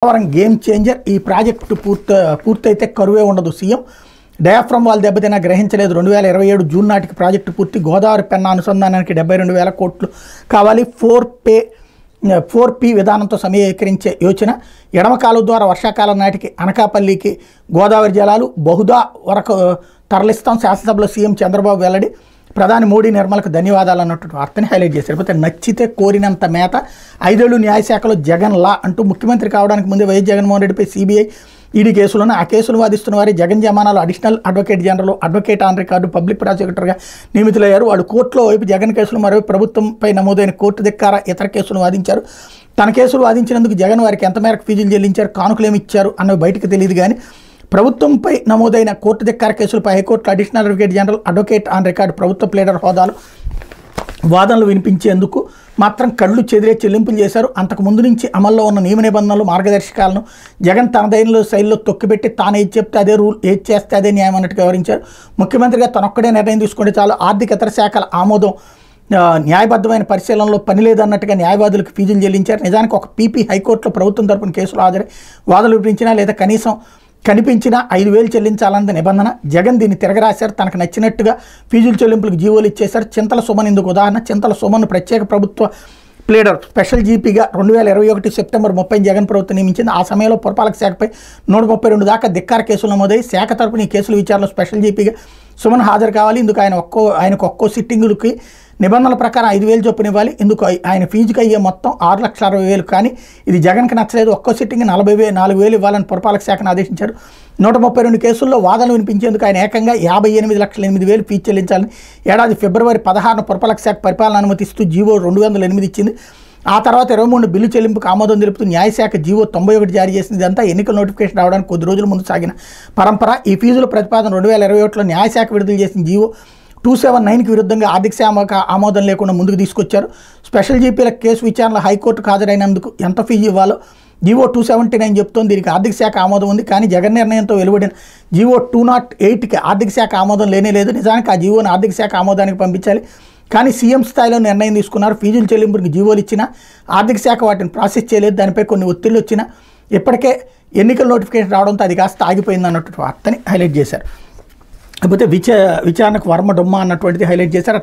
Game changer ఈ project పూర్తయితే కరువే ఉండదు. సీఎం డయాఫ్రమ్ వాల్ దెబ్బతినా గ్రహించలేదు. 2027 జూన్ నాటికి ప్రాజెక్టు పూర్తి. గోదావరి పెన్నా అనుసంధానానికి 72,000 కోట్లు కావాలి. 4P విధానంతో సమీకరించే యోచన. ఎడమ కాలువ ద్వారా వర్షాకాలం నాటికి అనకాపల్లికి గోదావరి జలాలు బహుదా వరకు తరలిస్తాం. శాసనసభలో సీఎం చంద్రబాబు వెల్లడి. ప్రధాని మోడీ నిర్మలకు ధన్యవాదాలు అన్నట్టు వార్తని హైలైట్ చేశారు. అయితే నచ్చితే కోరినంత మేత 5 ఏళ్లు న్యాయశాఖలో జగన్ లా అంటూ ముఖ్యమంత్రి కావడానికి ముందే వైఎస్ జగన్మోహన్ రెడ్డిపై సిబిఐ ఈడీ కేసులను ఆ కేసులు వాదిస్తున్న వారి జగన్ జమానాలో additional advocate general, advocate on record, public ప్రాసిక్యూటర్గా నియమితులయ్యారు. వాళ్ళు కోర్టులో వైపు జగన్ కేసులు, మరోవైపు ప్రభుత్వంపై నమోదైన కోర్టు ధిక్కార ఇతర కేసులు వాదించారు. తన కేసులు వాదించినందుకు జగన్ వారికి ఎంత మేరకు ఫీజులు చెల్లించారు, కానుకలేమి ఇచ్చారు అన్నవి బయటకు తెలియదు. కానీ ప్రభుత్వంపై నమోదైన కోర్టు ధిక్కార కేసులపై హైకోర్టులో additional advocate general, advocate on record, ప్రభుత్వ ప్లేడర్ హోదాలు వాదనలు వినిపించేందుకు మాత్రం కళ్ళు చెదిరే చెల్లింపులు చేశారు. అంతకు ముందు నుంచి అమల్లో ఉన్న నియమ నిబంధనలు, మార్గదర్శకాలను జగన్ తన దైనంలో శైలిలో తొక్కిపెట్టి తాను ఏది చెప్తే అదే రూల్, ఏది చేస్తే అదే న్యాయం అన్నట్టుగా వివరించారు. ముఖ్యమంత్రిగా తనొక్కడే నిర్ణయం తీసుకుంటే చాలు, ఆర్థిక ఇతర శాఖల ఆమోదం, న్యాయబద్ధమైన పరిశీలనలో పని లేదన్నట్టుగా న్యాయవాదులకు ఫీజులు చెల్లించారు. నిజానికి ఒక పీపీ హైకోర్టులో ప్రభుత్వం తరపున కేసులు హాజరై వాదనలు వినిపించినా లేదా కనీసం కనిపించిన 5,000 చెల్లించాలన్నది నిబంధన. జగన్ దీన్ని తిరగరాశారు. తనకు నచ్చినట్టుగా ఫీజుల చెల్లింపులకు జీవోలు ఇచ్చేశారు. చింతల సుమన్ ఇందుకు ఉదాహరణ. చింతల సుమన్ ప్రత్యేక ప్రభుత్వ ప్లేడర్, స్పెషల్ జీపీగా 2021 సెప్టెంబర్ 30 జగన్ ప్రభుత్వం నియమించింది. ఆ సమయంలో పురపాలక శాఖపై 132 దాకా ధిక్కార కేసులు నమోదై శాఖ తరపున ఈ కేసుల విచారణలో స్పెషల్ జీపీగా సుమన్ హాజరు కావాలి. ఇందుకు ఆయనకు ఒక్కో సిట్టింగులకి నిబంధనల ప్రకారం 5,000 చొప్పున ఇవ్వాలి. ఇందుకు ఆయన ఫీజుకి అయ్యే మొత్తం 6,60,000. కానీ ఇది జగన్కి నచ్చలేదు. ఒక్కో సిట్టింగ్ 4,000 ఇవ్వాలని పురపాలక శాఖను ఆదేశించారు. 132 కేసుల్లో వాదనలు వినిపించేందుకు ఆయన ఏకంగా 58,08,000 ఫీజు చెల్లించాలని ఏడాది ఫిబ్రవరి 16 పురపాలక శాఖ పరిపాలన అనుమతిస్తూ జీవో 208 ఇచ్చింది. ఆ తర్వాత 23 బిల్లు చెల్లింపుకు ఆమోదం తెలుపుతూ న్యాయశాఖ జీవో 91 జారీ చేసింది. ఇదంతా ఎన్నికల నోటిఫికేషన్ రావడానికి కొద్ది రోజుల ముందు సాగిన పరంపర. ఈ ఫీజుల ప్రతిపాదన 2021లో న్యాయశాఖ విడుదల చేసిన జీవో 279కి విరుద్ధంగా ఆర్థిక శాఖ ఆమోదం లేకుండా ముందుకు తీసుకొచ్చారు. స్పెషల్ జీపీల కేసు విచారణలో హైకోర్టుకు హాజరైనందుకు ఎంత ఫీజు ఇవ్వాలో జీవో 279 చెప్తోంది. దీనికి ఆర్థిక శాఖ ఆమోదం ఉంది. కానీ జగన్ నిర్ణయంతో వెలువడిన జీవో 208కి ఆర్థిక శాఖ ఆమోదం లేనేలేదు. నిజానికి ఆ జీవోని ఆర్థిక శాఖ ఆమోదానికి పంపించాలి. కానీ సీఎం స్థాయిలో నిర్ణయం తీసుకున్నారు. ఫీజుల చెల్లింపుకి జీవోలు ఇచ్చినా ఆర్థిక శాఖ వాటిని ప్రాసెస్ చేయలేదు. దానిపై కొన్ని ఒత్తిళ్లు వచ్చినా ఇప్పటికే ఎన్నికల నోటిఫికేషన్ రావడంతో అది కాస్త ఆగిపోయింది అన్నట్టు వార్తని హైలైట్ చేశారు. కాకపోతే విచారణకు వర్మ డొమ్మ అన్నటువంటిది హైలైట్ చేశారు.